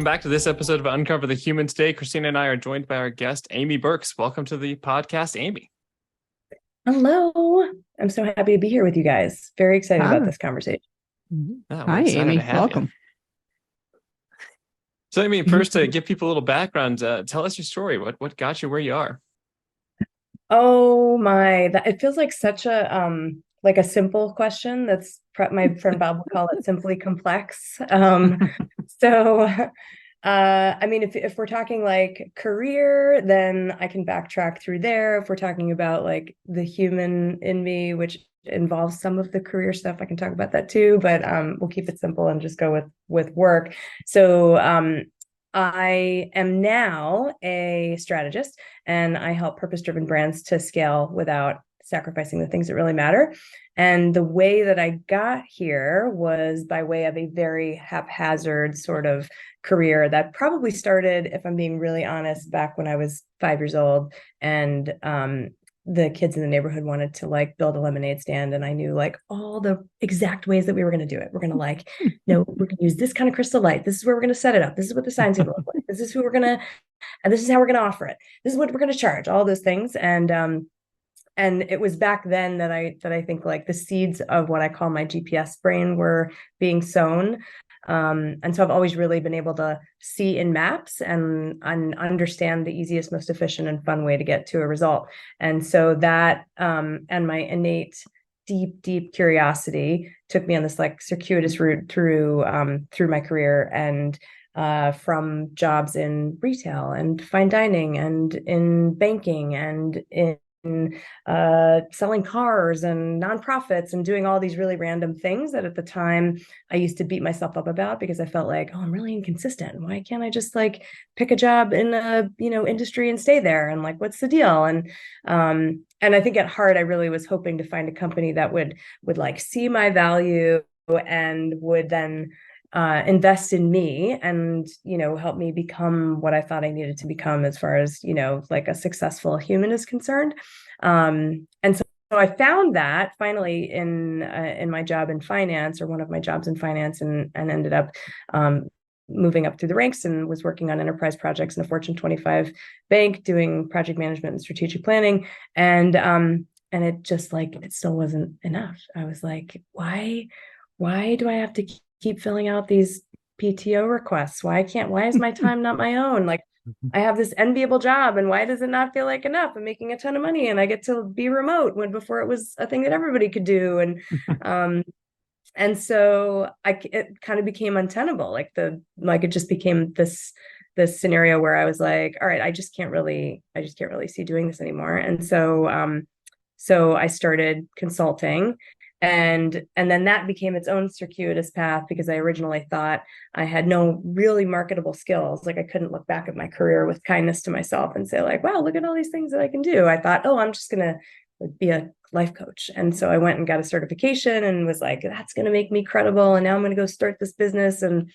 Welcome back to this episode of Uncover the Humans. Today, Christina and I are joined by our guest, Amy Birks. Welcome to the podcast, Amy. Hello. I'm so happy to be here with you guys. Very excited about Hi. this conversation. We're Hi, excited to Amy. have you. Welcome. So, Amy, first to give people a little background, tell us your story. What got you where you are? Oh my, it feels like such a simple question. My friend Bob would call it simply complex. So I mean, if we're talking like career, then I can backtrack through there. If we're talking about like the human in me, which involves some of the career stuff, I can talk about that too. But we'll keep it simple and just go with work. So I am now a strategist, and I help purpose-driven brands to scale without sacrificing the things that really matter. And the way that I got here was by way of a very haphazard sort of career that probably started, if I'm being really honest, back when I was 5 years old. And the kids in the neighborhood wanted to like build a lemonade stand, and I knew like all the exact ways that we were going to do it. We're going to we're going to use this kind of crystal light. This is where we're going to set it up. This is what the sign's going to look like. This is who we're going to, and this is how we're going to offer it. This is what we're going to charge. All those things. And it was back then that I think like the seeds of what I call my GPS brain were being sown. And so I've always really been able to see in maps and understand the easiest, most efficient and fun way to get to a result. And so that and my innate deep curiosity took me on this like circuitous route through my career, and from jobs in retail and fine dining and in banking and in selling cars and nonprofits and doing all these really random things that at the time I used to beat myself up about, because I felt like, oh, I'm really inconsistent. Why can't I just like pick a job in a industry and stay there? And like, what's the deal? And I think at heart, I really was hoping to find a company that would like see my value and would then invest in me and help me become what I thought I needed to become as far as like a successful human is concerned. And so I found that finally in my job in finance, or one of my jobs in finance, and ended up moving up through the ranks and was working on enterprise projects in a Fortune 25 bank doing project management and strategic planning. And it just like it still wasn't enough. I was like, why do I have to keep filling out these PTO requests? Why is my time not my own? Like, I have this enviable job, and why does it not feel like enough? I'm making a ton of money and I get to be remote, when before it was a thing that everybody could do. And so it kind of became untenable. It just became this scenario where I was like, all right, I just can't really see doing this anymore. And so I started consulting, and then that became its own circuitous path, because I originally thought I had no really marketable skills. Like, I couldn't look back at my career with kindness to myself and say like, wow, look at all these things that I can do. I thought, oh, I'm just gonna be a life coach. And so I went and got a certification and was like, that's gonna make me credible, and now I'm gonna go start this business. And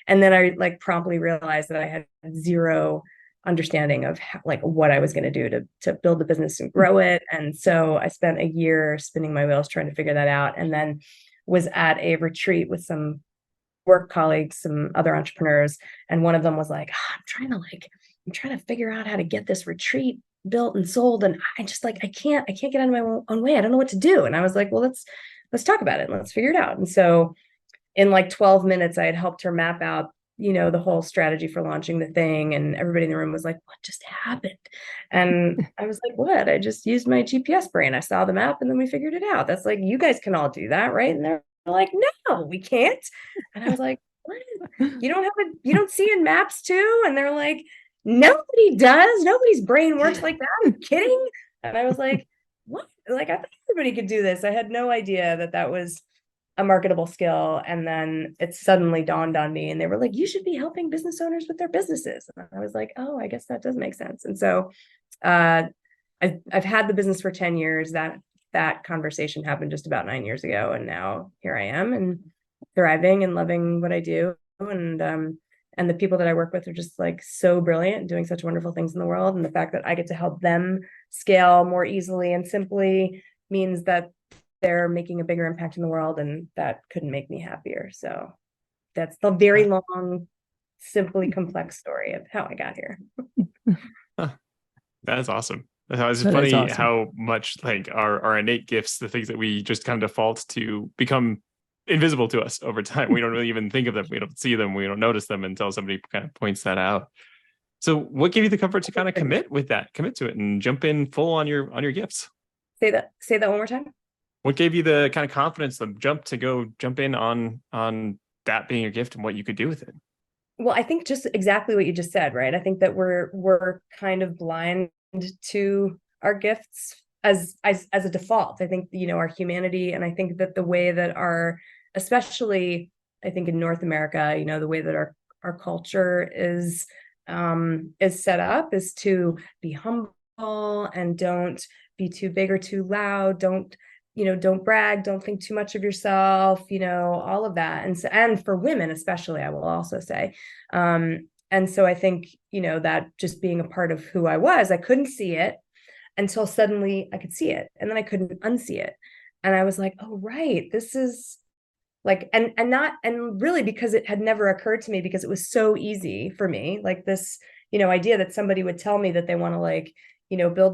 then I like promptly realized that I had zero understanding of like what I was going to do to build the business and grow it. And so I spent a year spinning my wheels trying to figure that out, and then was at a retreat with some work colleagues, some other entrepreneurs, and one of them was like, oh, I'm trying to figure out how to get this retreat built and sold, and I can't get out of my own way. I don't know what to do. And I was like, well, let's talk about it and let's figure it out. And so in like 12 minutes, I had helped her map out, the whole strategy for launching the thing. And everybody in the room was like, what just happened? And I was like, what? I just used my GPS brain. I saw the map and then we figured it out. That's like, you guys can all do that, right? And they're like, no, we can't. And I was like, what? You don't see in maps too? And they're like, nobody does. Nobody's brain works like that. Are you kidding? And I was like, what? Like, I thought everybody could do this. I had no idea that was a marketable skill. And then it suddenly dawned on me, and they were like, you should be helping business owners with their businesses. And I was like, oh, I guess that does make sense. And so uh, I've had the business for 10 years. That conversation happened just about 9 years ago. And now here I am, and thriving and loving what I do. And the people that I work with are just like so brilliant and doing such wonderful things in the world. And the fact that I get to help them scale more easily and simply means that they're making a bigger impact in the world, and that couldn't make me happier. So that's the very long simply complex story of how I got here. Huh, that's awesome. It's That is funny awesome. how much like our innate gifts, the things that we just kind of default to, become invisible to us over time. We don't really even think of them. We don't see them. We don't notice them until somebody kind of points that out. So what gave you the comfort to kind of commit to it and jump in full on your gifts? Say that one more time. What gave you the kind of confidence, the jump in on that being your gift and what you could do with it? Well, I think just exactly what you just said, right? I think that we're kind of blind to our gifts as a default. I think, our humanity, and I think that the way that especially I think in North America, the way that our culture is set up is to be humble and don't be too big or too loud. Don't brag, don't think too much of yourself, all of that. And for women, especially, I will also say. And so I think, that just being a part of who I was, I couldn't see it until suddenly I could see it. And then I couldn't unsee it. And I was like, oh, right, this is like, and really because it had never occurred to me, because it was so easy for me, like this, idea that somebody would tell me that they want to build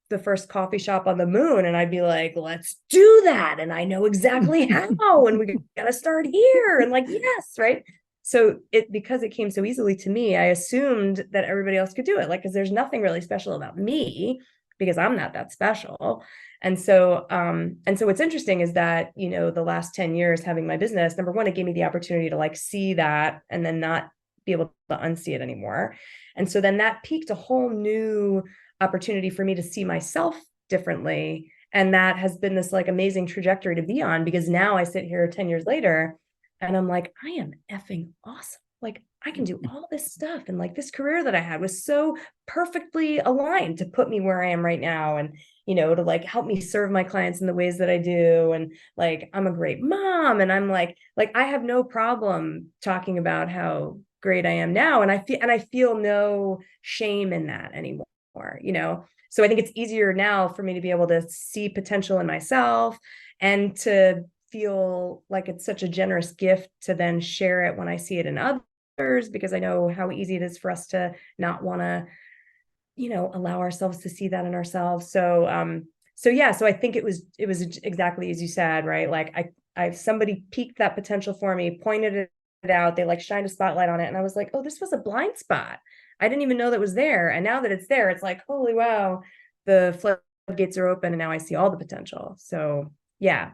the first coffee shop on the moon. And I'd be like, let's do that. And I know exactly how, and we got to start here. And yes, right. So because it came so easily to me, I assumed that everybody else could do it. Because there's nothing really special about me because I'm not that special. And so what's interesting is that, the last 10 years having my business, number one, it gave me the opportunity to see that and then not be able to unsee it anymore. And so then that piqued a whole new opportunity for me to see myself differently. And that has been this amazing trajectory to be on, because now I sit here 10 years later and I'm like, I am effing awesome. I can do all this stuff. And this career that I had was so perfectly aligned to put me where I am right now. And, to help me serve my clients in the ways that I do. And I'm a great mom. And I'm I have no problem talking about how great I am now. And I feel no shame in that anymore. So I think it's easier now for me to be able to see potential in myself and to feel like it's such a generous gift to then share it when I see it in others, because I know how easy it is for us to not want to, allow ourselves to see that in ourselves. So yeah, so I think it was exactly as you said, right? Somebody peaked that potential for me, pointed it out, they shined a spotlight on it, and I was like, oh, this was a blind spot. I didn't even know that was there. And now that it's there, it's holy wow, the floodgates are open and now I see all the potential. So yeah,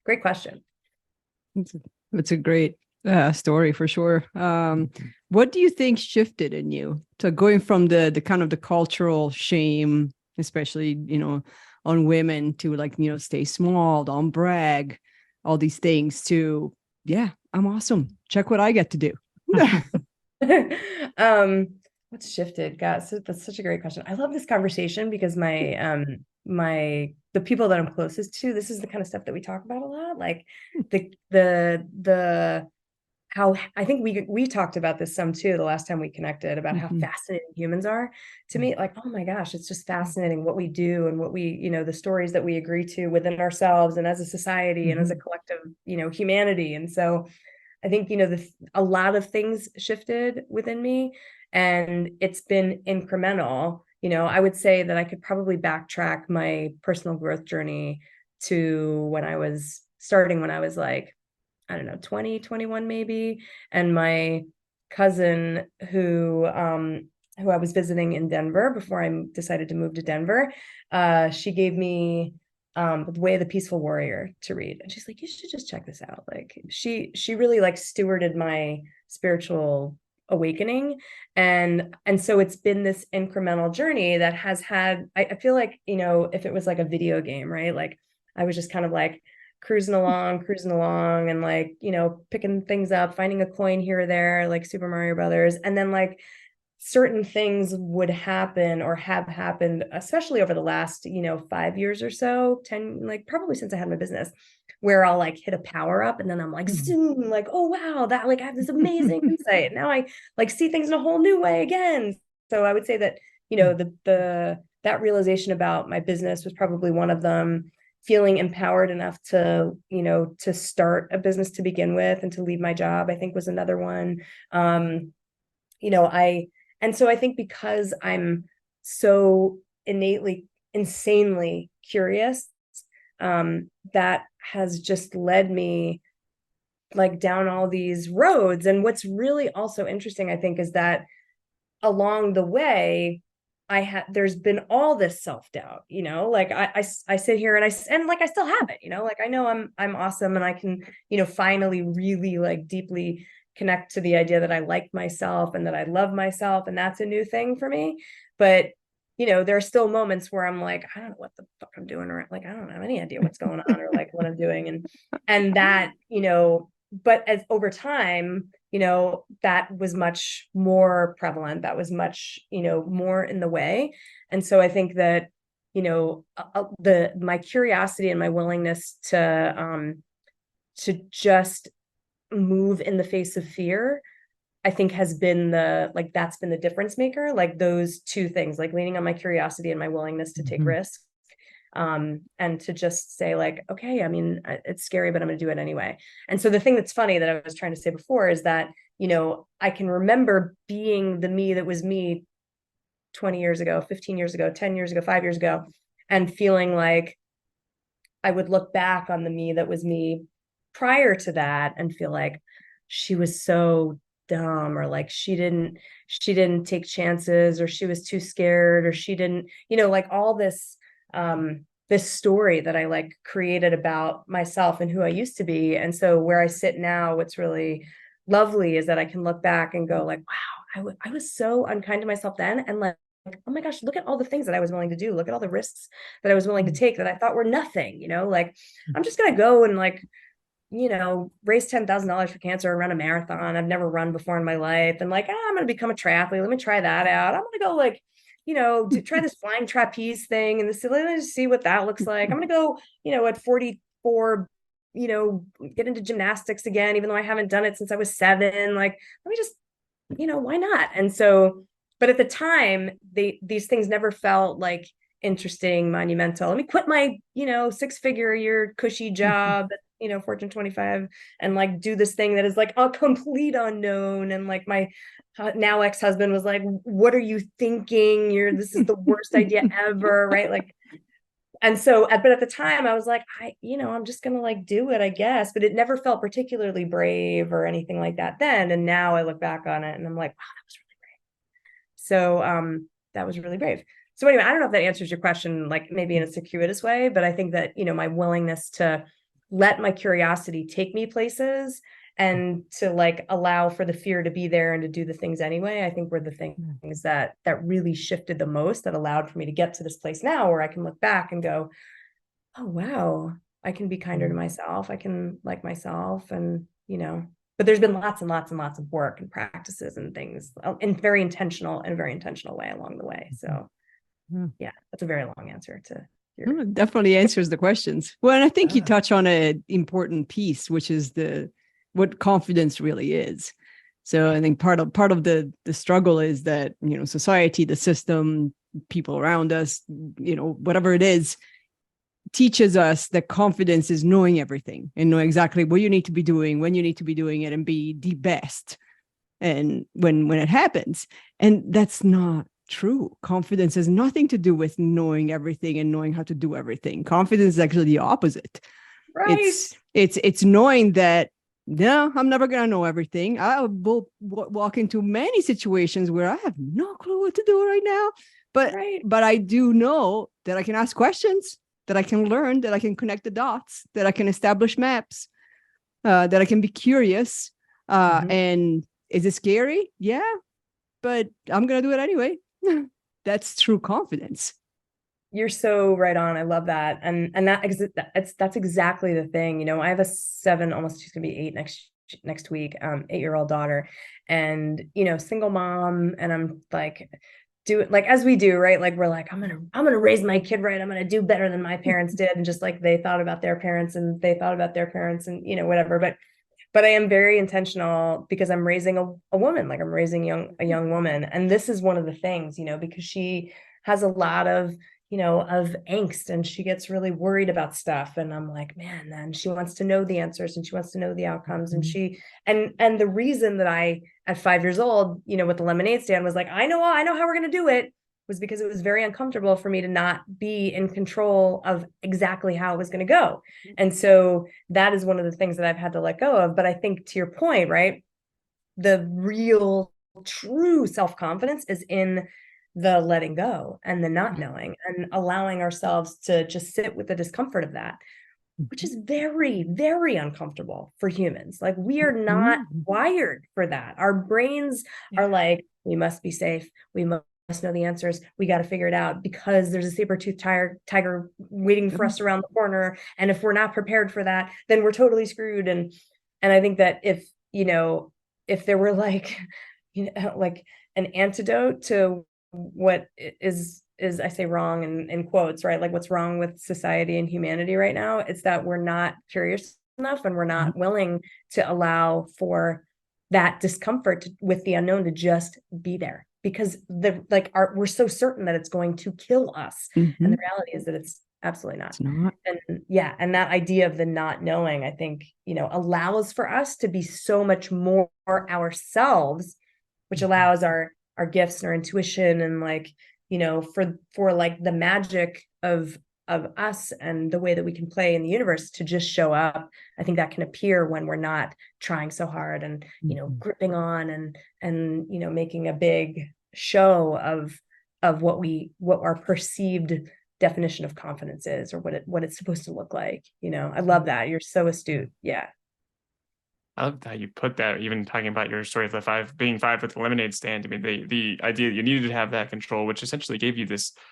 great question. It's a great story for sure. What do you think shifted in you to going from the kind of the cultural shame, especially, on women, to stay small, don't brag, all these things, to, yeah, I'm awesome. Check what I get to do. What's shifted? God, that's such a great question. I love this conversation because the people that I'm closest to, this is the kind of stuff that we talk about a lot. The how I think we talked about this some too the last time we connected, about how fascinating humans are to me. Oh my gosh, it's just fascinating what we do and what we, the stories that we agree to within ourselves and as a society and as a collective, humanity. And so I think, a lot of things shifted within me, and it's been incremental. I would say that I could probably backtrack my personal growth journey to when I was I don't know, 20, 21 maybe. And my cousin who I was visiting in Denver before I decided to move to Denver, she gave me The Way of the Peaceful Warrior to read. And she's like, you should just check this out. She really stewarded my spiritual awakening. And so it's been this incremental journey that has had, I feel like, if it was a video game, right? I was just kind of cruising along and picking things up, finding a coin here or there, like Super Mario Brothers. And then certain things would happen or have happened, especially over the last, 5 years or so, 10, probably since I had my business, where I'll hit a power up and then I'm zoom, oh wow, that I have this amazing insight. Now I see things in a whole new way again. So I would say that, that realization about my business was probably one of them. Feeling empowered enough to, to start a business to begin with and to leave my job, I think was another one. and so I think because I'm so innately, insanely curious, that has just led me like down all these roads. And what's really also interesting, I think, is that along the way, there's been all this self-doubt, like I sit here and like I still have it, like I know I'm awesome, and I can, finally really like deeply connect to the idea that I like myself and that I love myself, and that's a new thing for me. But there are still moments where I'm like, I don't know what the fuck I'm doing, or like I don't have any idea what's going on, or like what I'm doing, and that, but as over time, that was much more prevalent. That was much, more in the way. And so I think that, my curiosity and my willingness to just move in the face of fear, I think has been that's been the difference maker. Like those two things, like leaning on my curiosity and my willingness to take risks, and to just say like, okay, I mean, it's scary, but I'm going to do it anyway. And so the thing that's funny that I was trying to say before is that, I can remember being the me that was me 20 years ago, 15 years ago, 10 years ago, 5 years ago, and feeling like I would look back on the me that was me prior to that and feel like she was so dumb, or like she didn't take chances, or she was too scared, or she didn't, like all this this story that I like created about myself and who I used to be. And so where I sit now, what's really lovely is that I can look back and go like, wow, I was so unkind to myself then, and like, oh my gosh, look at all the things that I was willing to do. Look at all the risks that I was willing to take that I thought were nothing, like I'm just going to go and like, raise $10,000 for cancer and run a marathon I've never run before in my life. And like, I'm going to become a triathlete. Let me try that out. I'm going to go like, to try this flying trapeze thing. And let me just see what that looks like. I'm going to go, at 44, get into gymnastics again, even though I haven't done it since I was 7. Like, let me just, why not? And so, but at the time, these things never felt like interesting, monumental. Let me quit my, 6-figure a year cushy job at, Fortune 25, and like do this thing that is like a complete unknown. And like my now ex-husband was like, what are you thinking? This is the worst idea ever, right? Like, and so, but at the time I was like, I'm just going to like do it, I guess. But it never felt particularly brave or anything like that then. And now I look back on it and I'm like, wow, that was really brave. So, that was really brave. So anyway, I don't know if that answers your question, like maybe in a circuitous way, but I think that, my willingness to let my curiosity take me places and to like allow for the fear to be there and to do the things anyway, I think were the things that really shifted the most, that allowed for me to get to this place now where I can look back and go, oh, wow, I can be kinder to myself. I can like myself. And, but there's been lots and lots and lots of work and practices and things in a very intentional way along the way. So yeah, that's a very long answer to your... It definitely answers the questions. Well, and I think you touch on an important piece, which is what confidence really is. So I think part of the struggle is that, society, the system, people around us, whatever it is, teaches us that confidence is knowing everything and know exactly what you need to be doing, when you need to be doing it, and be the best. And when it happens, and that's not true. Confidence has nothing to do with knowing everything and knowing how to do everything. Confidence is actually the opposite. Right. It's knowing that, no, I'm never going to know everything. I will walk into many situations where I have no clue what to do right now. But I do know that I can ask questions, that I can learn, that I can connect the dots, that I can establish maps, that I can be curious. And is it scary? Yeah, but I'm going to do it anyway. That's true confidence. You're so right on. I love that. And that's exactly the thing. I have a 7, almost, she's gonna be 8 next week, 8-year-old daughter, and single mom. And I'm like, do it like as we do, right? Like we're like, I'm gonna raise my kid right. I'm gonna do better than my parents did, and just like they thought about their parents and they thought about their parents and whatever. But I am very intentional because I'm raising a woman, like I'm raising a young woman. And this is one of the things, because she has a lot of, of angst, and she gets really worried about stuff. And I'm like, man, then she wants to know the answers and she wants to know the outcomes. And and the reason that I, at 5 years old, with the lemonade stand was like, I know how we're going to do it, was because it was very uncomfortable for me to not be in control of exactly how it was going to go. And so that is one of the things that I've had to let go of. But I think, to your point, right, the real true self-confidence is in the letting go and the not knowing, and allowing ourselves to just sit with the discomfort of that, which is very, very uncomfortable for humans. Like, we are not wired for that. Our brains are like, we must be safe. We must know the answers. We got to figure it out because there's a saber-toothed tiger waiting for us around the corner. And if we're not prepared for that, then we're totally screwed. And I think that if there were like an antidote to what is I say wrong in quotes, right? Like, what's wrong with society and humanity right now? It's that we're not curious enough, and we're not willing to allow for that discomfort with the unknown to just be there, because we're so certain that it's going to kill us. And the reality is that it's absolutely not. It's not. And that idea of the not knowing, I think, allows for us to be so much more ourselves, which allows our gifts and our intuition, and for like the magic of us and the way that we can play in the universe to just show up. I think that can appear when we're not trying so hard and gripping on and making a big show of what our perceived definition of confidence is, or what it's supposed to look like. I love that. You're so astute. Yeah. I love how you put that, even talking about your story of the being five with the lemonade stand. I mean, the idea that you needed to have that control, which essentially gave you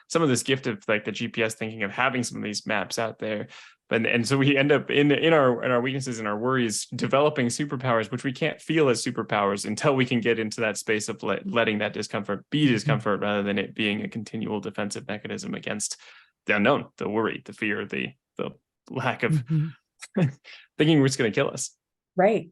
some of this gift of like the GPS thinking of having some of these maps out there. And so we end up in our weaknesses and our worries developing superpowers, which we can't feel as superpowers until we can get into that space of letting that discomfort be discomfort, rather than it being a continual defensive mechanism against the unknown, the worry, the fear, the lack of thinking it's going to kill us. Right.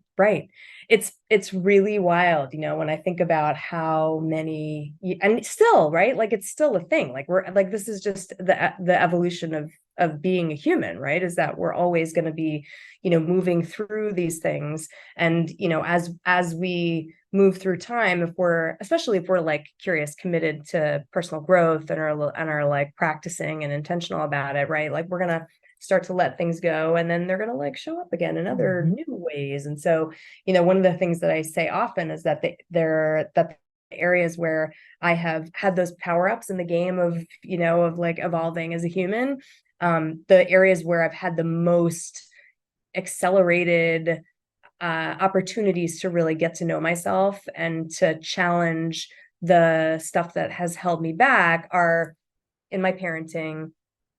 It's really wild, when I think about how many, and still, right? Like, it's still a thing. Like, we're like, this is just the evolution of being a human, right? Is that we're always going to be, moving through these things. And, as we move through time, especially if we're like curious, committed to personal growth, and are like practicing and intentional about it, right? Like, we're going to start to let things go, and then they're going to like show up again in other new ways. And so, one of the things that I say often is that the areas where I have had those power-ups in the game of, of like evolving as a human, the areas where I've had the most accelerated opportunities to really get to know myself and to challenge the stuff that has held me back are in my parenting,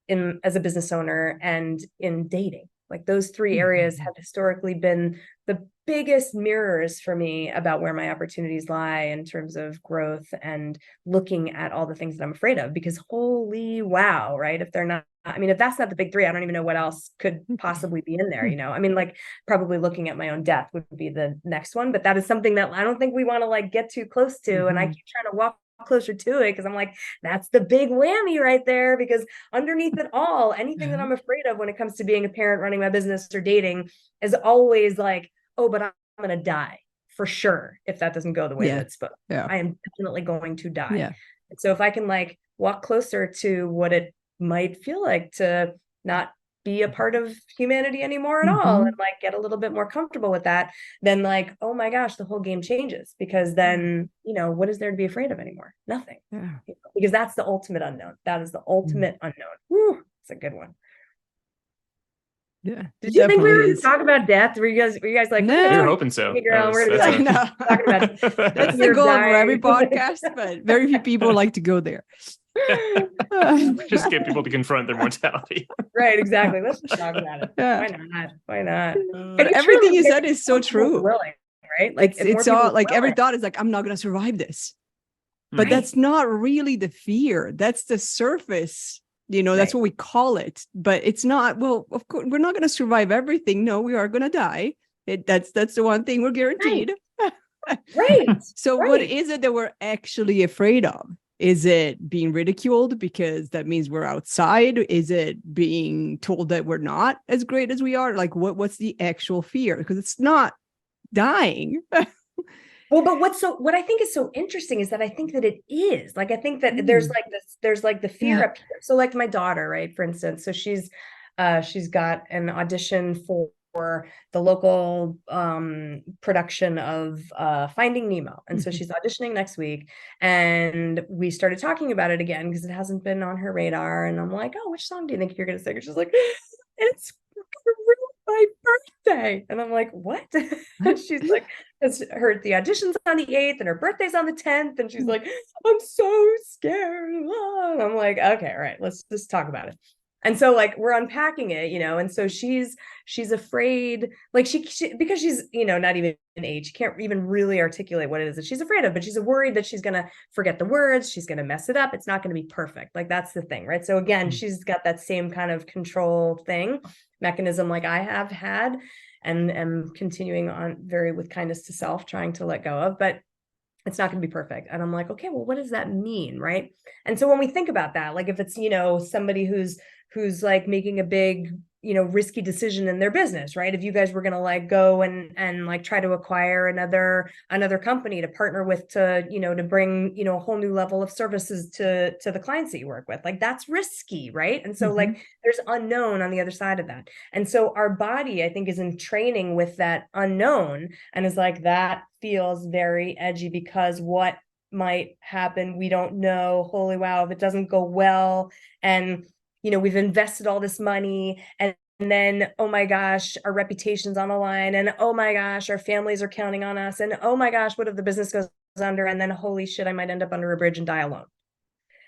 as a business owner, and in dating. Like, those three areas have historically been the biggest mirrors for me about where my opportunities lie in terms of growth, and looking at all the things that I'm afraid of, because holy wow, right? If that's not the big three, I don't even know what else could possibly be in there. I mean, like, probably looking at my own death would be the next one, but that is something that I don't think we want to like get too close to. And I keep trying to walk closer to it, because I'm like, that's the big whammy right there, because underneath it all, anything that I'm afraid of when it comes to being a parent, running my business, or dating, is always like, oh, but I'm going to die for sure if that doesn't go the way that it's supposed. I am definitely going to die. And so if I can like walk closer to what it might feel like to not be a part of humanity anymore at all, and like get a little bit more comfortable with that, then like, oh my gosh, the whole game changes, because then, what is there to be afraid of anymore? Nothing. Because that's the ultimate unknown. That is the ultimate unknown. Woo, it's a good one. Yeah. Did you think we were going to talk about death? Were you guys like, no, we were hoping so. Hey girl, we're going to be like, talking about that's the goal of every podcast, but very few people like to go there. Just get people to confront their mortality. Right, exactly. Let's just talk about it. Why not? But everything you said is so true. Willing, right? Like, it's all like every thought is like, I'm not going to survive this. But that's not really the fear. That's the surface. That's what we call it. But it's not, well, of course, we're not going to survive everything. No, we are going to die. That's the one thing we're guaranteed. Right. So what is it that we're actually afraid of? Is it being ridiculed because that means we're outside? Is it being told that we're not as great as we are? Like what's the actual fear? Because it's not dying. Well, but what I think is so interesting is that I think that it is like, I think that there's like the fear up here. So like my daughter, right, for instance, so she's got an audition for the local production of Finding Nemo. And so she's auditioning next week. And we started talking about it again because it hasn't been on her radar. And I'm like, oh, which song do you think you're gonna sing? And she's like, it's my birthday. And I'm like, what? And she's like, the audition's on the 8th and her birthday's on the 10th. And she's like, I'm so scared. And I'm like, okay, all right, let's just talk about it. And so like we're unpacking it, and so she's afraid, like she because she's, not even an age, she can't even really articulate what it is that she's afraid of, but she's worried that she's going to forget the words, she's going to mess it up, it's not going to be perfect. Like that's the thing, right? So again, she's got that same kind of control mechanism like I have had and am continuing on very with kindness to self, trying to let go of, but it's not going to be perfect. And I'm like, okay, well, what does that mean? Right. And so when we think about that, like if it's, somebody who's like making a big, risky decision in their business, right? If you guys were going to like go and like try to acquire another company to partner with to bring, a whole new level of services to the clients that you work with, like that's risky, right? And so like there's unknown on the other side of that. And so our body, I think, is in training with that unknown and is like, that feels very edgy because what might happen, we don't know. Holy wow, if it doesn't go well, and we've invested all this money, and then, oh my gosh, our reputation's on the line, and oh my gosh, our families are counting on us, and oh my gosh, what if the business goes under, and then holy shit, I might end up under a bridge and die alone.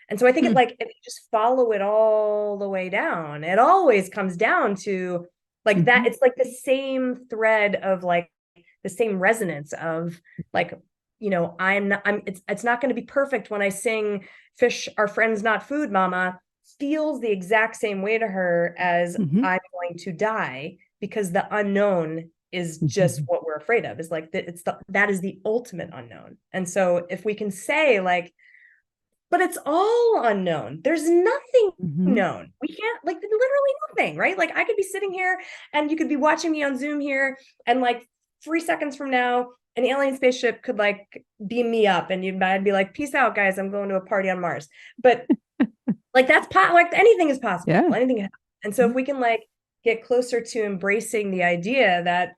And so I think if you just follow it all the way down, it always comes down to like that. It's like the same thread of like the same resonance of like, it's not going to be perfect when I sing "Fish Are Friends, Not Food, Mama." Feels the exact same way to her as I'm going to die, because the unknown is just what we're afraid of. Is like that is the ultimate unknown. And so if we can say like, but it's all unknown, there's nothing known, we can't, like literally nothing, right? Like I could be sitting here and you could be watching me on Zoom here, and like 3 seconds from now an alien spaceship could like beam me up, and I'd be like, peace out guys, I'm going to a party on Mars. But like that's like anything is possible. Anything. And so if we can like get closer to embracing the idea that,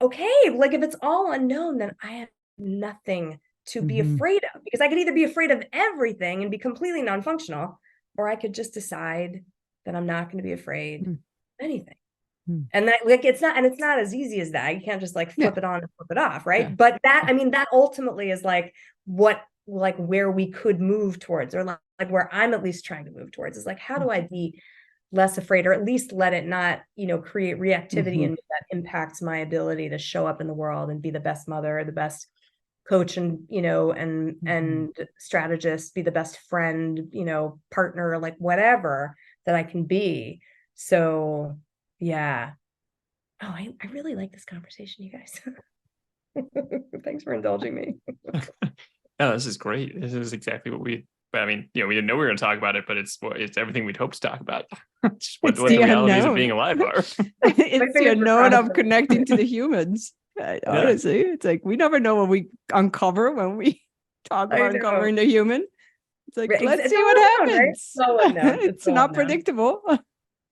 okay, like if it's all unknown, then I have nothing to be afraid of, because I could either be afraid of everything and be completely non-functional, or I could just decide that I'm not going to be afraid of anything. And that like it's not as easy as that. You can't just like flip it on and flip it off, right? But that, I mean, that ultimately is like what, like where we could move towards, or like where I'm at least trying to move towards, is like, how do I be less afraid, or at least let it not, create reactivity in me that impacts my ability to show up in the world and be the best mother, the best coach, and and strategist, be the best friend, partner, like whatever that I can be. So yeah. Oh, I really like this conversation, you guys. Thanks for indulging me. No, this is great. This is exactly what we didn't know we were going to talk about it, but it's everything we'd hoped to talk about. Just what the realities of being alive are. It's the unknown of connecting to the humans. Honestly, it's like we never know what we uncover when we talk about uncovering the human. It's like, let's see what happens. Right? It's not predictable.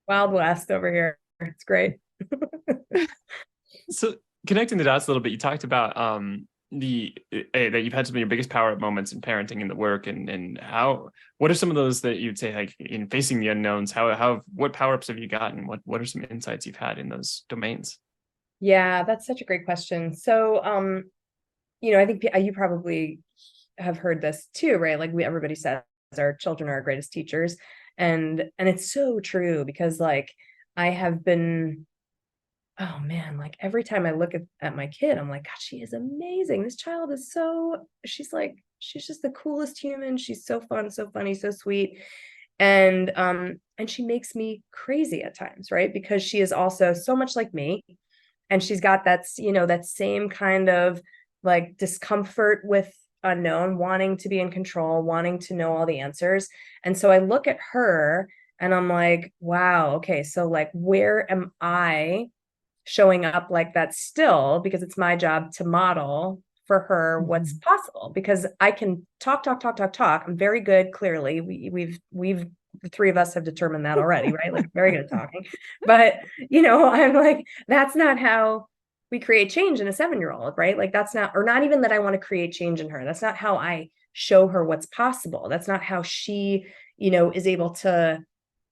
Wild West over here. It's great. So connecting the dots a little bit, you talked about that you've had some of your biggest power up moments in parenting and the work, and what are some of those that you'd say, like in facing the unknowns, what power ups have you gotten? What are some insights you've had in those domains? Yeah, that's such a great question. So I think you probably have heard this too, right? Like everybody says our children are our greatest teachers, and it's so true, because like I have been, oh man, like every time I look at my kid, I'm like, God, she is amazing. This child is she's just the coolest human. She's so fun, so funny, so sweet. And she makes me crazy at times, right? Because she is also so much like me. And she's got that same kind of like discomfort with unknown, wanting to be in control, wanting to know all the answers. And so I look at her and I'm like, wow, okay, so like, where am I showing up like that still? Because it's my job to model for her what's possible, because I can talk. I'm very good. Clearly, we've the three of us have determined that already, right? Like, very good at talking. But, I'm like, that's not how we create change in a 7-year-old, right? Like, that's not, or not even that I want to create change in her. That's not how I show her what's possible. That's not how she, is able to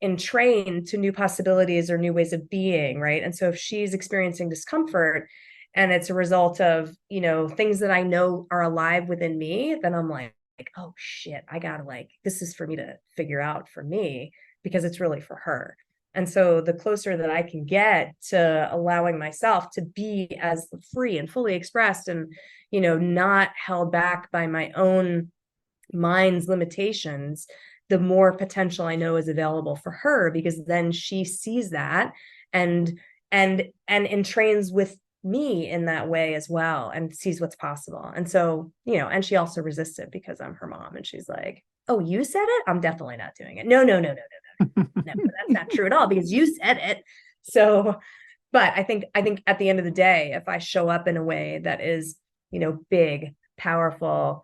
entrain to new possibilities or new ways of being, right? And so if she's experiencing discomfort and it's a result of, things that I know are alive within me, then I'm like, oh shit, I gotta, like, this is for me to figure out for me, because it's really for her. And so the closer that I can get to allowing myself to be as free and fully expressed and, not held back by my own mind's limitations, the more potential I know is available for her, because then she sees that and entrains with me in that way as well, and sees what's possible. And so, and she also resists it because I'm her mom, and she's like, oh, you said it? I'm definitely not doing it. No, that's not true at all, because you said it. So, but I think at the end of the day, if I show up in a way that is, big, powerful,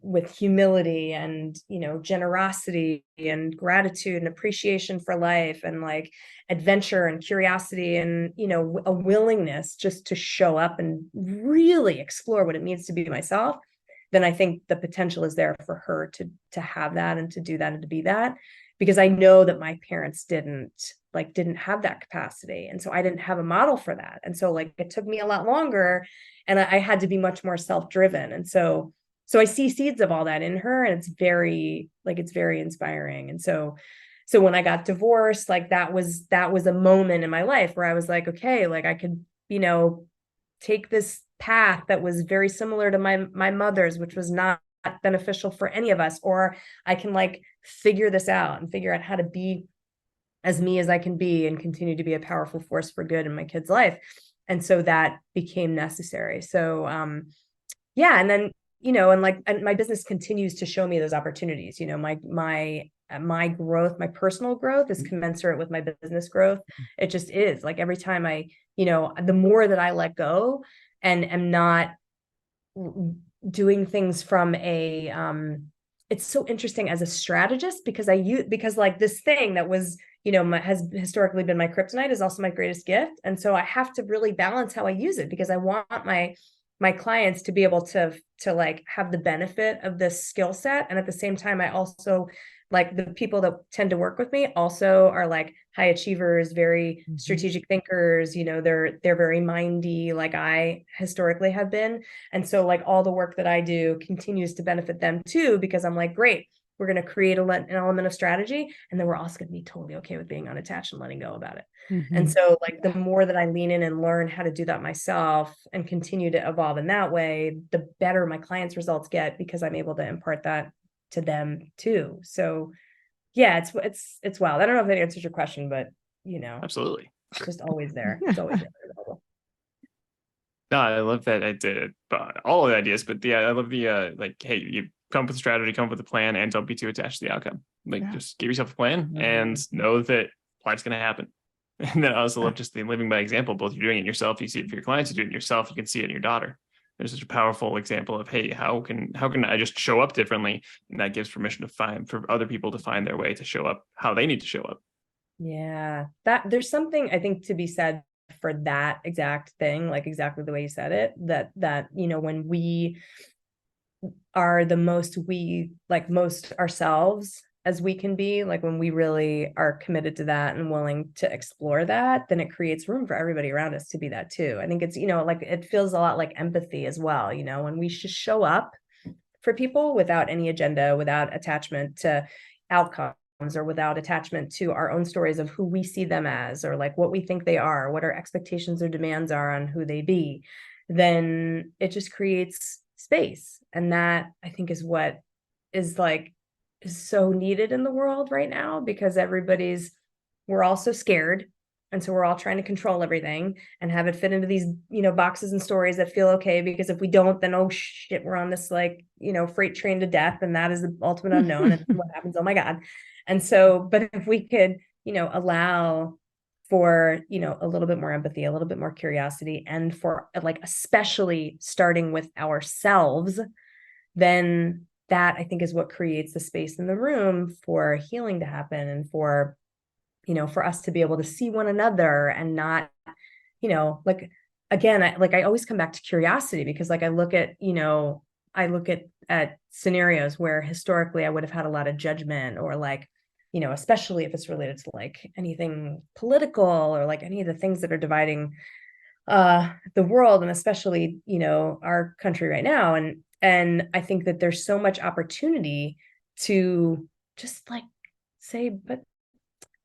with humility and, generosity and gratitude and appreciation for life and like adventure and curiosity and, a willingness just to show up and really explore what it means to be myself, then I think the potential is there for her to have that and to do that and to be that, because I know that my parents didn't have that capacity. And so I didn't have a model for that. And so like it took me a lot longer, and I had to be much more self-driven. And so I see seeds of all that in her, and it's very inspiring. And so when I got divorced, like that was a moment in my life where I was like, okay, like I could, take this path that was very similar to my mother's, which was not beneficial for any of us, or I can like figure this out and figure out how to be as me as I can be and continue to be a powerful force for good in my kid's life. And so that became necessary. So yeah, and then, and my business continues to show me those opportunities. My growth, my personal growth is commensurate with my business growth. It just is. Like every time the more that I let go and am not doing things from a it's so interesting as a strategist, because like this thing that was, has historically been my kryptonite is also my greatest gift. And so I have to really balance how I use it, because I want my clients to be able to like have the benefit of this skill set. And at the same time, I also like the people that tend to work with me also are like high achievers, very strategic thinkers, they're very mindy, like I historically have been. And so like all the work that I do continues to benefit them too, because I'm like, great, we're going to create an element of strategy, and then we're also going to be totally okay with being unattached and letting go about it. And so like the more that I lean in and learn how to do that myself and continue to evolve in that way, the better my clients' results get, because I'm able to impart that to them too. So yeah, it's wild. I don't know if that answers your question, but Absolutely. it's just always there. It's always there. No, I love that. I did all of the ideas, but yeah, I love the like, hey, you come up with a strategy, come up with a plan, and don't be too attached to the outcome. Like, just give yourself a plan and know that life's going to happen. And then I also love just the living by example. Both you're doing it yourself, you see it for your clients, you do it yourself, you can see it in your daughter. There's such a powerful example of, hey, how can I just show up differently? And that gives permission for other people to find their way to show up how they need to show up. Yeah, that there's something I think to be said for that exact thing, like exactly the way you said it, that when we are the most ourselves as we can be, like when we really are committed to that and willing to explore that, then it creates room for everybody around us to be that too. I think it's, like it feels a lot like empathy as well, when we just show up for people without any agenda, without attachment to outcomes, or without attachment to our own stories of who we see them as, or like what we think they are, what our expectations or demands are on who they be, then it just creates space. And that I think is what is so needed in the world right now, because we're all so scared And so we're all trying to control everything and have it fit into these, boxes and stories that feel okay. Because if we don't, then, oh shit, we're on this like, freight train to death. And that is the ultimate unknown. And what happens? Oh my God. And so, but if we could, allow for, a little bit more empathy, a little bit more curiosity, and for like, especially starting with ourselves, then that I think is what creates the space in the room for healing to happen, and for us to be able to see one another and not, like, again, I always come back to curiosity, because like I look at scenarios where historically I would have had a lot of judgment, or like, especially if it's related to like anything political, or like any of the things that are dividing the world, and especially, our country right now. And I think that there's so much opportunity to just like say, but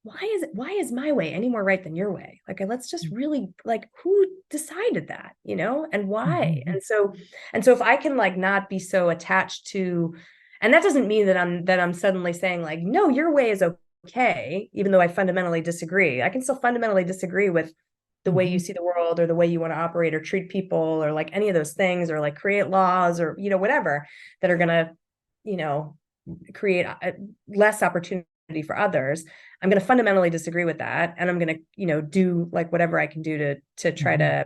why is my way any more right than your way? Like, let's just really, like, who decided that, and why? And so if I can like not be so attached to, and that doesn't mean that I'm suddenly saying like, no, your way is okay, even though I fundamentally disagree. I can still fundamentally disagree with the way you see the world, or the way you want to operate or treat people, or like any of those things, or like create laws, or whatever, that are going to, create less opportunity for others. I'm going to fundamentally disagree with that, and I'm going to do like whatever I can do to try to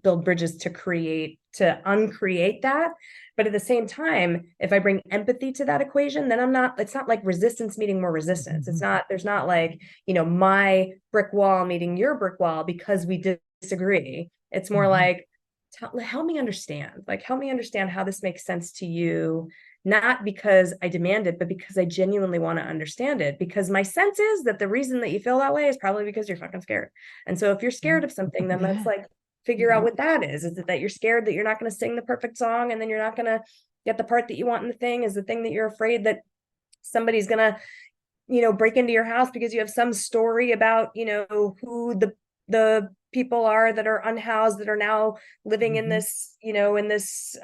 build bridges to uncreate that. But at the same time, if I bring empathy to that equation, then it's not like resistance meeting more resistance. There's not like, my brick wall meeting your brick wall because we disagree. It's more like, help me understand how this makes sense to you, not because I demand it, but because I genuinely want to understand it. Because my sense is that the reason that you feel that way is probably because you're fucking scared. And so if you're scared of something, then let's like figure out what that is. Is it that you're scared that you're not going to sing the perfect song, and then you're not going to get the part that you want in the thing? Is the thing that you're afraid that somebody's going to, break into your house because you have some story about, who the people are that are unhoused, that are now living in this, in this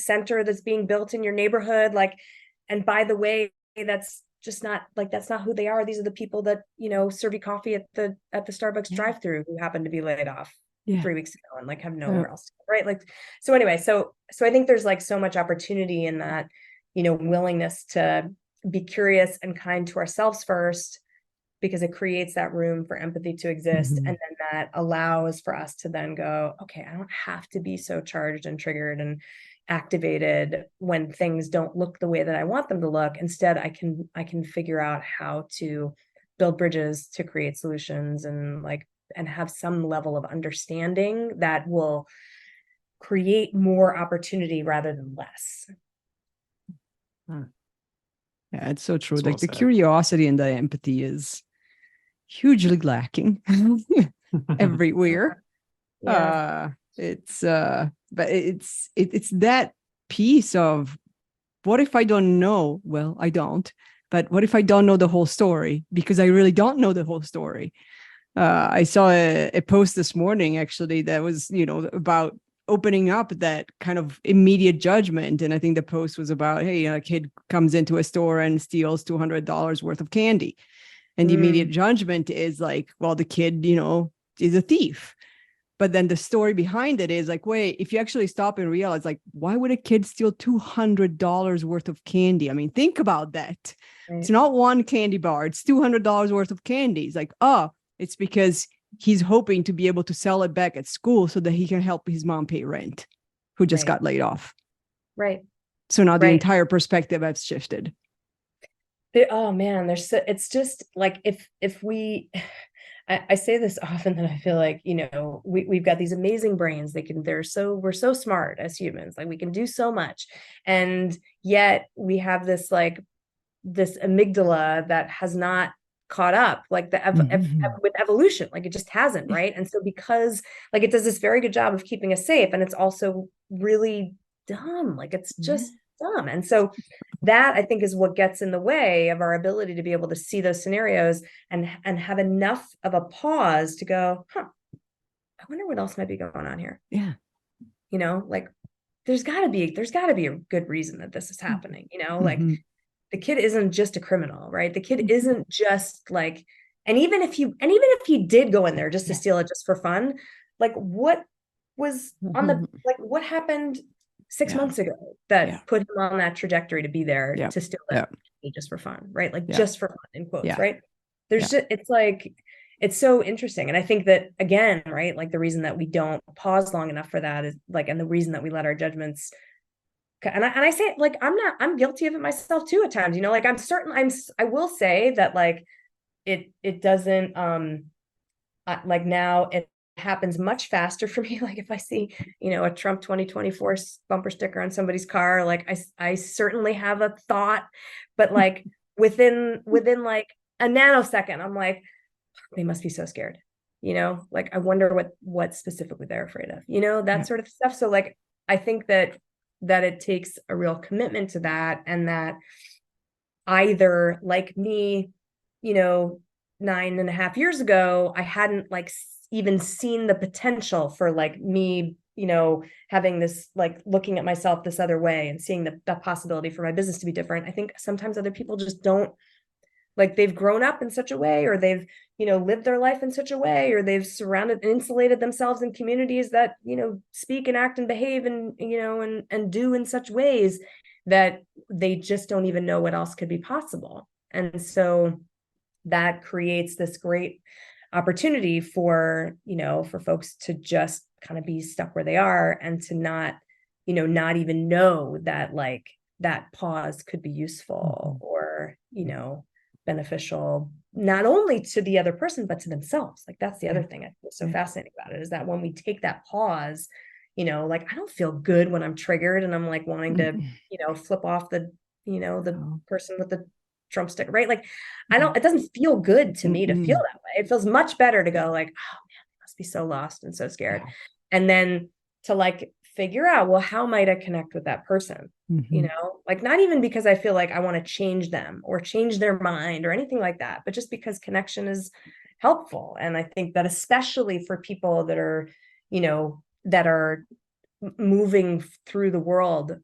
center that's being built in your neighborhood. Like, and by the way, that's just not like, that's not who they are. These are the people that, serve you coffee at the Starbucks drive-through, who happened to be laid off 3 weeks ago and like have nowhere else to go, right? Like, so anyway, so I think there's like so much opportunity in that, willingness to be curious and kind to ourselves first, because it creates that room for empathy to exist. And then that allows for us to then go, okay, I don't have to be so charged and triggered and activated when things don't look the way that I want them to look. Instead, I can figure out how to build bridges to create solutions, and have some level of understanding that will create more opportunity rather than less. Yeah, it's so true. That's Like well the said. Curiosity and the empathy is hugely lacking everywhere. But it's that piece of, what if I don't know? Well, I don't. But what if I don't know the whole story? Because I really don't know the whole story. I saw a post this morning, actually, that was, about opening up that kind of immediate judgment. And I think the post was about, hey, a kid comes into a store and steals $200 worth of candy. And the immediate judgment is like, well, the kid, is a thief. But then the story behind it is like, wait, if you actually stop and realize, like, why would a kid steal $200 worth of candy? I mean, think about that. Right. It's not one candy bar. It's $200 worth of candy. It's like, it's because he's hoping to be able to sell it back at school so that he can help his mom pay rent, who just got laid off. Right. So now the entire perspective has shifted. Oh man, it's just like, if we, I say this often, that I feel like, we've got these amazing brains. We're so smart as humans, like we can do so much. And yet we have this amygdala that has not caught up, like with evolution, like it just hasn't, right? And so because like it does this very good job of keeping us safe, and it's also really dumb, like it's just dumb. And so that, I think, is what gets in the way of our ability to be able to see those scenarios and have enough of a pause to go, I wonder what else might be going on here. Yeah. Like there's gotta be a good reason that this is happening, like the kid isn't just a criminal, right? The kid isn't just like, And even if he did go in there just to steal it just for fun, like what was on the, like what happened 6 months ago that put him on that trajectory to be there to steal that just for fun, right? Like just for fun, in quotes, right? There's just, it's like, it's so interesting. And I think that, again, right, like the reason that we don't pause long enough for that is like, and the reason that we let our judgments, and I say it, like, I'm guilty of it myself too at times, you know, like I will say that like it doesn't like now it happens much faster for me. Like if I see, you know, a Trump 2024 bumper sticker on somebody's car, like I certainly have a thought, but like within like a nanosecond, I'm like, they must be so scared, you know, like I wonder what specifically they're afraid of, you know, that sort of stuff. So like I think that it takes a real commitment to that, and that either like me, you know, 9.5 years ago, I hadn't like even seen the potential for like me, you know, having this, like looking at myself this other way and seeing the possibility for my business to be different. I think sometimes other people just don't, like they've grown up in such a way, or they've, you know, lived their life in such a way, or they've surrounded and insulated themselves in communities that, you know, speak and act and behave and, you know, and do in such ways that they just don't even know what else could be possible. And so that creates this great opportunity for, you know, for folks to just kind of be stuck where they are, and to not, you know, not even know that like that pause could be useful or, you know, beneficial, not only to the other person, but to themselves. Like that's the other thing I feel so fascinating about it, is that when we take that pause, you know, like I don't feel good when I'm triggered and I'm like wanting to, you know, flip off the, you know, the person with the Trump stick, right? Like I don't, it doesn't feel good to me to feel that way. It feels much better to go like, oh man, I must be so lost and so scared. And then to like figure out, well, how might I connect with that person? You know, like not even because I feel like I want to change them or change their mind or anything like that, but just because connection is helpful. And I think that especially for people that are, you know, that are moving through the world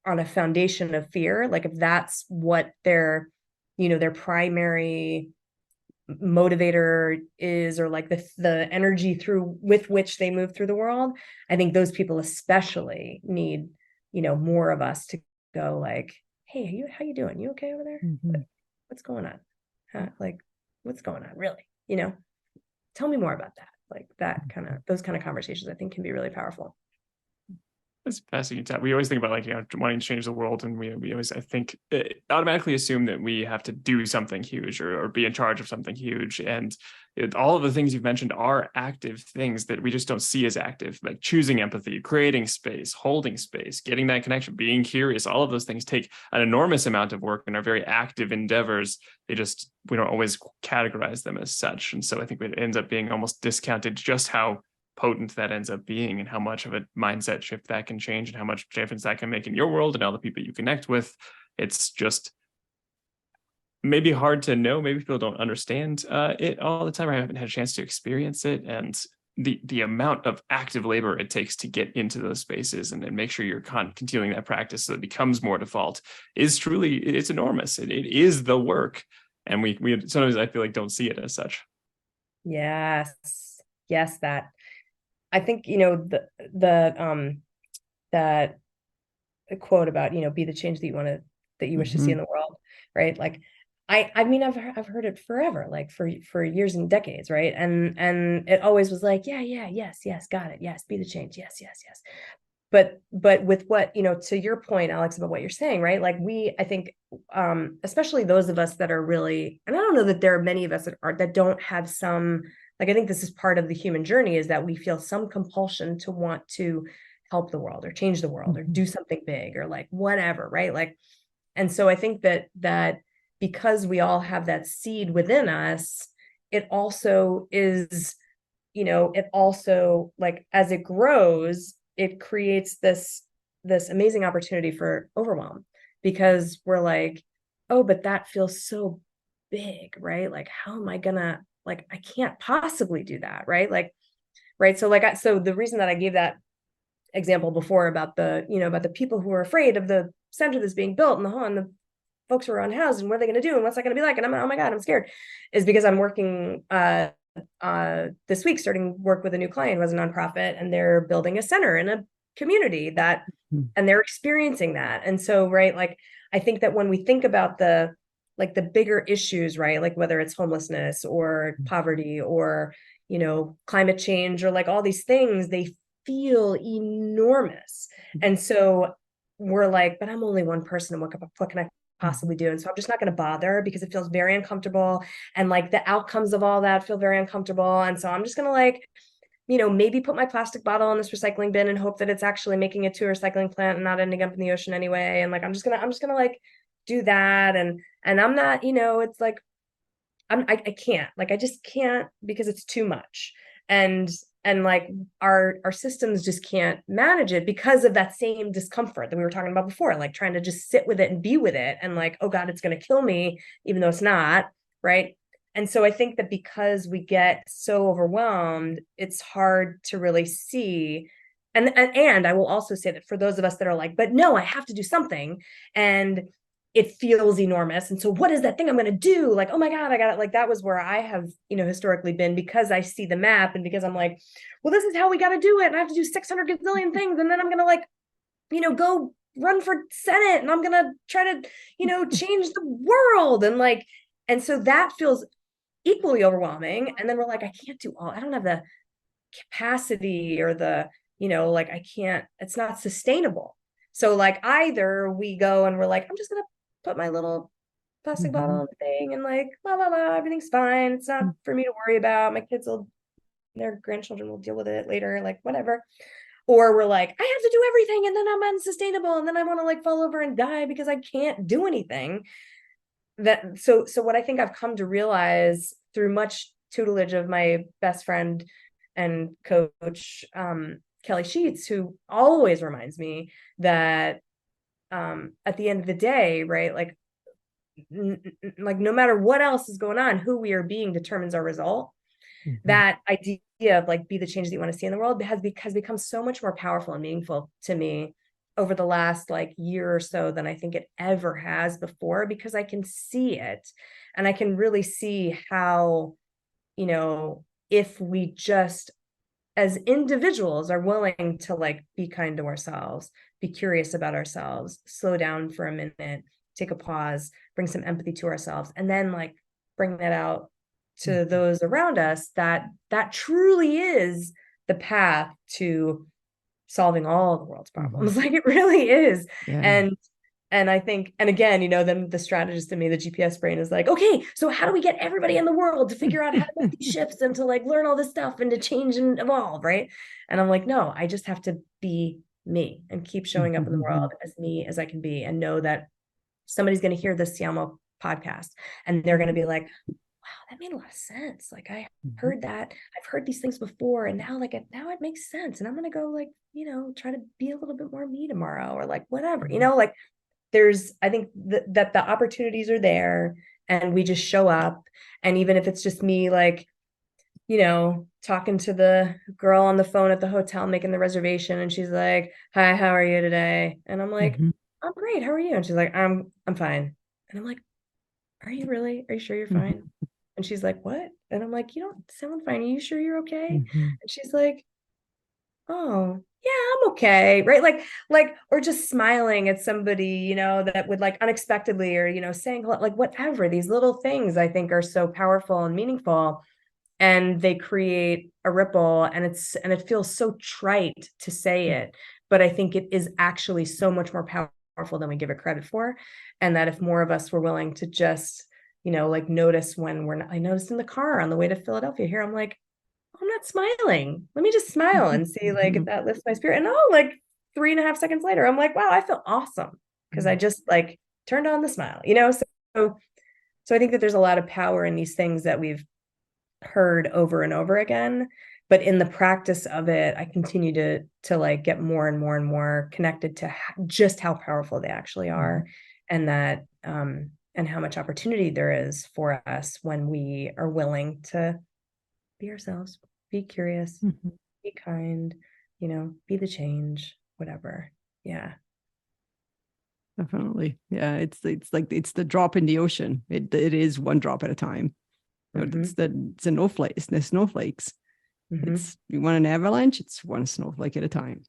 on a foundation of fear, like if that's what their, you know, their primary motivator is, or like the energy through with which they move through the world, I think those people especially need, you know, more of us to go like, hey, how you doing? You okay over there? What's going on? Like what's going on really? You know, tell me more about that. Like that kind of, those kind of conversations I think can be really powerful. It's fascinating. We always think about like, you know, wanting to change the world, and we always, I think, automatically assume that we have to do something huge or be in charge of something huge. And all of the things you've mentioned are active things that we just don't see as active, like choosing empathy, creating space, holding space, getting that connection, being curious. All of those things take an enormous amount of work and are very active endeavors. We don't always categorize them as such. And so I think it ends up being almost discounted just how potent that ends up being, and how much of a mindset shift that can change, and how much difference that can make in your world and all the people you connect with. It's just maybe hard to know. Maybe people don't understand it all the time. I haven't had a chance to experience it, and the amount of active labor it takes to get into those spaces and make sure you're continuing that practice so it becomes more default is truly, it's enormous. It is the work, and we sometimes I feel like don't see it as such. Yes, that I think, you know, that quote about, you know, be the change that you want to, that you wish to see in the world, right? Like I mean I've heard it forever, like for years and decades, right? And it always was like, yeah, yes, got it, yes, be the change, yes. But with what, you know, to your point, Alex, about what you're saying, right? Like I think especially those of us that are really, and I don't know that there are many of us that don't have some, like I think this is part of the human journey, is that we feel some compulsion to want to help the world or change the world or do something big or like whatever, right? Like, and so I think that because we all have that seed within us, it also is, you know, it also, like as it grows, it creates this amazing opportunity for overwhelm, because we're like, oh, but that feels so big, right? Like how am I gonna, like I can't possibly do that, right? Like, right. So like so the reason that I gave that example before about the, you know, about the people who are afraid of the center that's being built and the folks who are unhoused, and what are they going to do, and what's that going to be like, and I'm, oh my God, I'm scared, is because I'm working this week, starting work with a new client who has a nonprofit, and they're building a center in a community that, and they're experiencing that. And so, right, like, I think that when we think about the bigger issues, right, like whether it's homelessness or poverty or, you know, climate change or like all these things, they feel enormous. And so we're like, but I'm only one person, and what can I possibly do? And so I'm just not going to bother, because it feels very uncomfortable, and like the outcomes of all that feel very uncomfortable. And so I'm just going to, like, you know, maybe put my plastic bottle in this recycling bin and hope that it's actually making it to a recycling plant and not ending up in the ocean anyway. And like, I'm just gonna like do that. And I'm not, you know, it's like, I can't, like, I just can't, because it's too much. And like our systems just can't manage it because of that same discomfort that we were talking about before, like trying to just sit with it and be with it, and like, oh God, it's going to kill me, even though it's not, right? And so I think that because we get so overwhelmed, it's hard to really see. And I will also say that for those of us that are like, but no, I have to do something, and it feels enormous. And so what is that thing I'm going to do? Like, oh my God, I got it. Like, that was where I have, you know, historically been, because I see the map, and because I'm like, well, this is how we got to do it. And I have to do 600 gazillion things. And then I'm going to, like, you know, go run for Senate, and I'm going to try to, you know, change the world. And like, and so that feels equally overwhelming. And then we're like, I can't do all, I don't have the capacity or the, you know, like, I can't, it's not sustainable. So like, either we go and we're like, I'm just going to put my little plastic bottle in the thing, and like, la la la, everything's fine. It's not for me to worry about. My kids will, their grandchildren will deal with it later, like whatever. Or we're like, I have to do everything, and then I'm unsustainable, and then I want to like fall over and die because I can't do anything. That so what I think I've come to realize through much tutelage of my best friend and coach, Kelly Sheets, who always reminds me that at the end of the day, right, like, like no matter what else is going on, who we are being determines our result. That idea of like, be the change that you want to see in the world has become so much more powerful and meaningful to me over the last like year or so than I think it ever has before, because I can see it, and I can really see how, you know, if we just as individuals are willing to like be kind to ourselves, be curious about ourselves, slow down for a minute, take a pause, bring some empathy to ourselves, and then like bring that out to those around us, that truly is the path to solving all the world's problems. Like, it really is. Yeah. And I think, and again, you know, then the strategist in me, the GPS brain, is like, okay, so how do we get everybody in the world to figure out how to make these shifts and to like learn all this stuff and to change and evolve, right? And I'm like, no, I just have to be me and keep showing up in the world as me as I can be, and know that somebody's going to hear this Siamo podcast, and they're going to be like, wow, that made a lot of sense. Like, I heard that, I've heard these things before, and now like now it makes sense. And I'm going to go, like, you know, try to be a little bit more me tomorrow, or like whatever, you know, like, I think that the opportunities are there, and we just show up. And even if it's just me, like, you know, talking to the girl on the phone at the hotel, making the reservation, and she's like, hi, how are you today? And I'm like, I'm great. How are you? And she's like, I'm fine. And I'm like, are you really? Are you sure you're fine? And she's like, what? And I'm like, you don't sound fine. Are you sure you're okay? And she's like, oh yeah, I'm okay, right? Like, or just smiling at somebody, you know, that would like unexpectedly, or, you know, saying like whatever. These little things I think are so powerful and meaningful, and they create a ripple, and it feels so trite to say it, but I think it is actually so much more powerful than we give it credit for. And that if more of us were willing to just, you know, like notice when we're not, I noticed in the car on the way to Philadelphia here, I'm like, I'm not smiling. Let me just smile and see like if that lifts my spirit. And oh, like 3.5 seconds later, I'm like, wow, I feel awesome, because I just like turned on the smile, you know? So I think that there's a lot of power in these things that we've heard over and over again. But in the practice of it, I continue to like get more and more and more connected to just how powerful they actually are, and that and how much opportunity there is for us when we are willing to be ourselves, be curious, be kind, you know, be the change, whatever. Yeah. Definitely. Yeah. It's like, it's the drop in the ocean. It is one drop at a time. It's the snowflakes. It's, you want an avalanche, it's one snowflake at a time.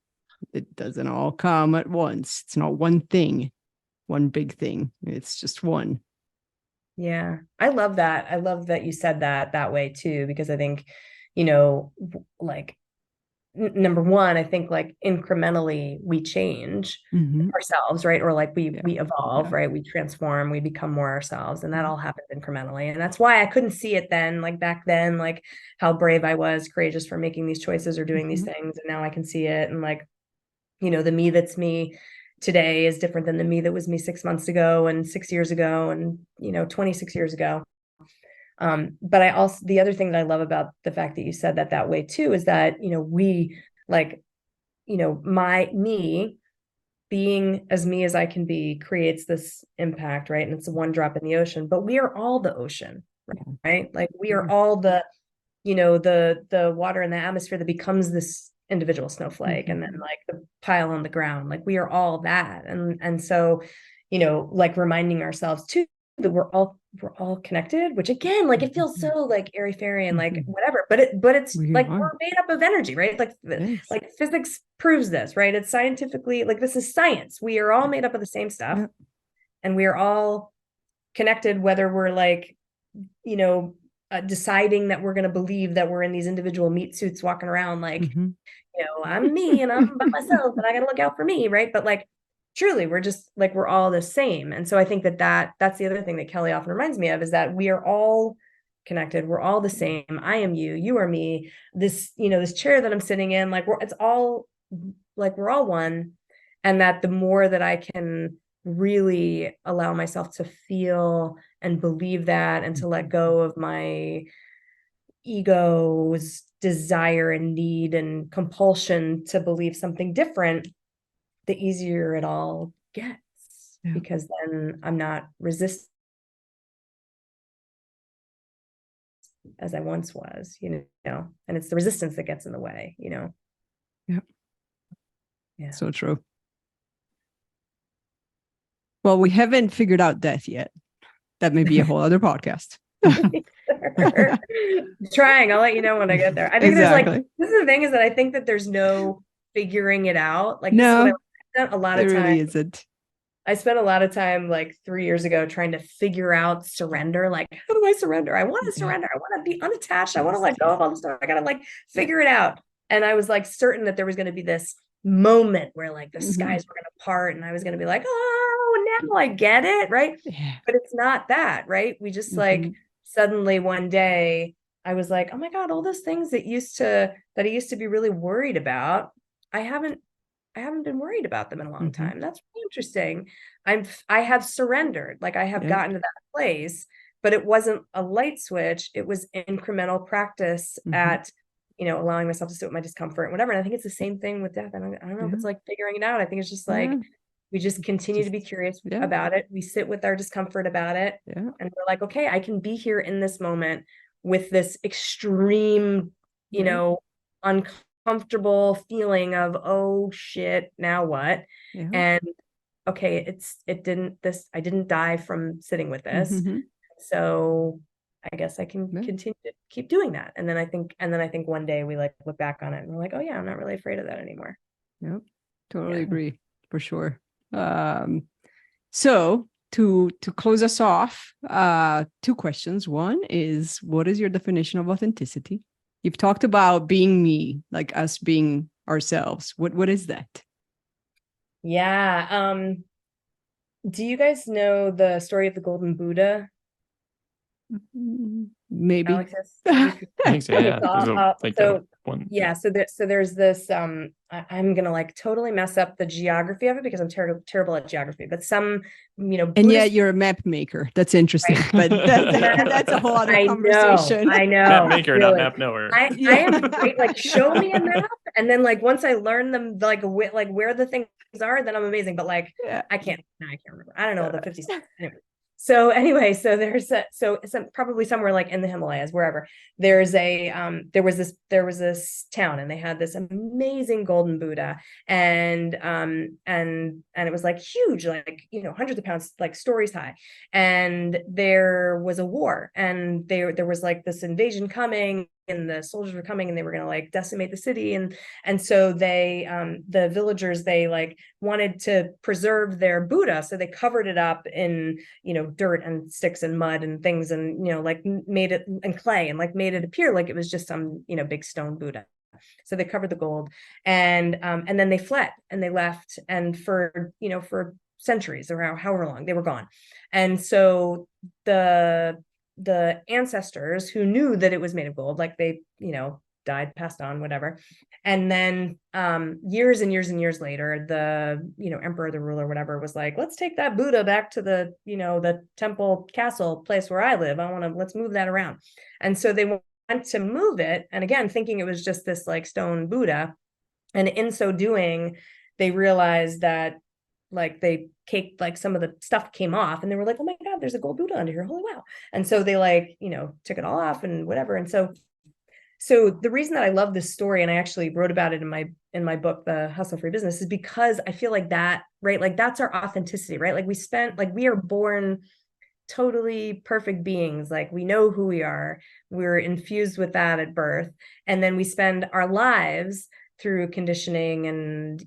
It doesn't all come at once. It's not one thing, one big thing. It's just one. Yeah, I love that. I love that you said that way too, because I think, you know, like number one, I think like incrementally we change ourselves, right? Or like we evolve, right? We transform, we become more ourselves, and that all happens incrementally. And that's why I couldn't see it then, like back then, like how brave I was, courageous for making these choices or doing these things. And now I can see it, and like, you know, the me that's me today is different than the me that was me 6 months ago and 6 years ago and, you know, 26 years ago. But I also, the other thing that I love about the fact that you said that way too, is that, you know, we like, you know, me being as me as I can be creates this impact, right? And it's one drop in the ocean, but we are all the ocean, right? Like we are all the, you know, the water in the atmosphere that becomes this individual snowflake, and then like the pile on the ground. Like we are all that. And so, you know, like reminding ourselves too that we're all connected, which again, like it feels so like airy fairy and like whatever, but it's like we're made up of energy, right? Like like physics proves this, right? It's scientifically, like this is science. We are all made up of the same stuff, and we are all connected, whether we're like, you know, deciding that we're going to believe that we're in these individual meat suits walking around like, you know, I'm me and I'm by myself and I got to look out for me, right? But like truly we're just like, we're all the same. And so I think that's the other thing that Kelly often reminds me of, is that we are all connected. We're all the same. I am you, you are me. This, you know, this chair that I'm sitting in, like it's all like we're all one. And that the more that I can really allow myself to feel and believe that, and to let go of my ego's desire and need and compulsion to believe something different, the easier it all gets, because then I'm not resistant as I once was, you know, and it's the resistance that gets in the way, you know. Yeah, so true. Well, we haven't figured out death yet. That may be a whole other podcast. Trying, I'll let you know when I get there. I think there's like, this is the thing, is that I think that there's no figuring it out. Like, this is what I spent a lot of time. Really isn't. I spent a lot of time like 3 years ago trying to figure out surrender. Like, how do I surrender? I want to surrender. I want to be unattached. I want to let go of all this stuff. I got to like figure it out. And I was like certain that there was going to be this moment where like the skies were going to part and I was going to be like, oh, now I get it. Right. But it's not that, right? We just like suddenly one day I was like, oh my God, all those things that I used to be really worried about, I haven't been worried about them in a long time. That's really interesting. I have surrendered. Like I have gotten to that place, but it wasn't a light switch. It was incremental practice at, you know, allowing myself to sit with my discomfort and whatever. And I think it's the same thing with death. I don't know if it's like figuring it out. I think it's just like, we just continue to be curious about it. We sit with our discomfort about it. And we're like, okay, I can be here in this moment with this extreme, you know, uncomfortable feeling of, oh shit, now what? And okay, I didn't die from sitting with this. So I guess I can continue to keep doing that. And then I think one day we like look back on it and we're like, oh yeah, I'm not really afraid of that anymore. Yep. Totally agree, for sure. So to close us off, 2 questions. One is, what is your definition of authenticity? You've talked about being me, like us being ourselves. What is that? Yeah. Do you guys know the story of the Golden Buddha? Maybe. Alexis? I think so, yeah. So there's this, I'm gonna like totally mess up the geography of it because I'm terrible at geography, but some, you know, and Buddhist, yet you're a map maker. That's interesting, right? But that's a whole other conversation. I know. Map maker, really. Not map knower. I am great. Like, show me a map, and then like once I learn them, like where the things are, then I'm amazing. But like, I can't remember. I don't know the 50 cents. Anyway. So anyway, so there's probably somewhere like in the Himalayas, wherever, there was this town, and they had this amazing golden Buddha, and it was like huge, like, hundreds of pounds, like stories high. And there was a war, and there was like this invasion coming, and the soldiers were coming, and they were going to like decimate the city. And so the villagers, they like wanted to preserve their Buddha. So they covered it up in, dirt and sticks and mud and things, and, like made it in clay, and like made it appear like it was just some, big stone Buddha. So they covered the gold, and then they fled, and they left. And for centuries, or however long, they were gone. And so the ancestors who knew that it was made of gold, like they, died, passed on, whatever. And then years and years and years later, the, emperor, the ruler, whatever, was like, let's take that Buddha back to the, the temple castle place where I live. Let's move that around. And so they went to move it. And again, thinking it was just this like stone Buddha. And in so doing, they realized that like they caked, like some of the stuff came off, and they were like, oh my God, there's a gold Buddha under here. Holy wow. And so they like, took it all off and whatever. And so the reason that I love this story, and I actually wrote about it in my book, The Hustle Free Business, is because I feel like that, right? Like that's our authenticity, right? Like we are born totally perfect beings. Like we know who we are. We're infused with that at birth. And then we spend our lives through conditioning and,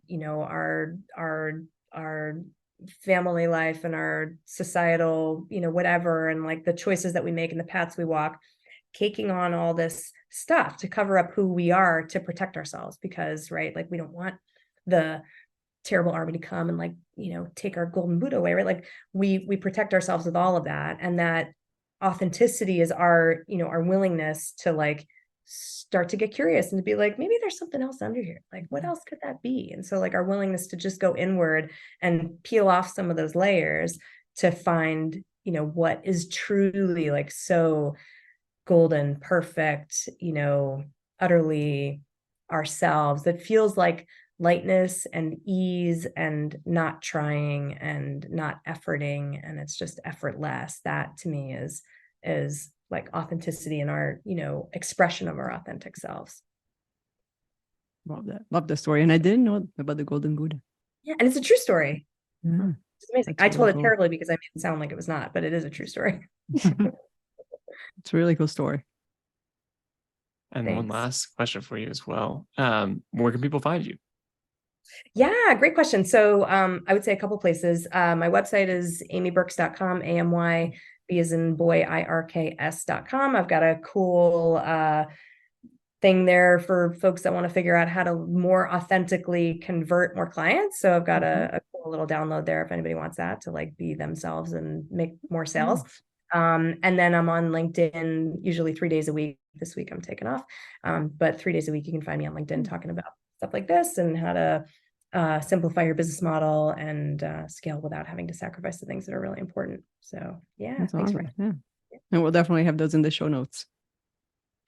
our family life and our societal, whatever, and like the choices that we make and the paths we walk, caking on all this stuff to cover up who we are, to protect ourselves, because, right, like we don't want the terrible army to come and like, take our golden Buddha away, right? Like we protect ourselves with all of that. And that authenticity is our, our willingness to like start to get curious and to be like, maybe there's something else under here. Like, what else could that be? And so like our willingness to just go inward and peel off some of those layers to find, what is truly like so golden, perfect, utterly ourselves, that feels like lightness and ease and not trying and not efforting, and it's just effortless. That to me is like authenticity and our, expression of our authentic selves. Love that. Love the story. And I didn't know about the golden Buddha. Yeah, and it's a true story. Yeah, it's amazing. I told it terribly because I made it sound like it was not, but it is a true story. It's a really cool story. And Thanks. one last question for you as well. Where can people find you? Yeah, great question. So I would say a couple places. My website is amybirks.com, AMY, B as in boy, IRKS.com. I've got a cool thing there for folks that want to figure out how to more authentically convert more clients. So I've got a cool little download there if anybody wants that, to like be themselves and make more sales. And then I'm on LinkedIn usually 3 days a week. This week I'm taking off. But 3 days a week, you can find me on LinkedIn talking about stuff like this and how to simplify your business model and scale without having to sacrifice the things that are really important. So yeah, That's thanks awesome. for And we'll definitely have those in the show notes.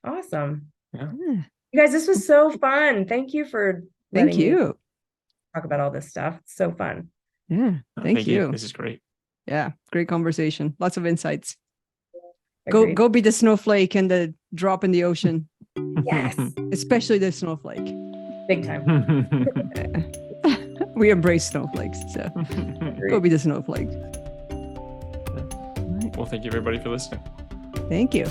Awesome. Yeah. You guys, this was so fun. Thank you for Thank you. Talk about all this stuff. It's so fun. Yeah. Thank you. This is great. Yeah. Great conversation. Lots of insights. Agreed. Go be the snowflake and the drop in the ocean. Yes. Especially the snowflake. Big time. We embrace snowflakes. So go be the snowflake. Well, thank you everybody for listening. Thank you.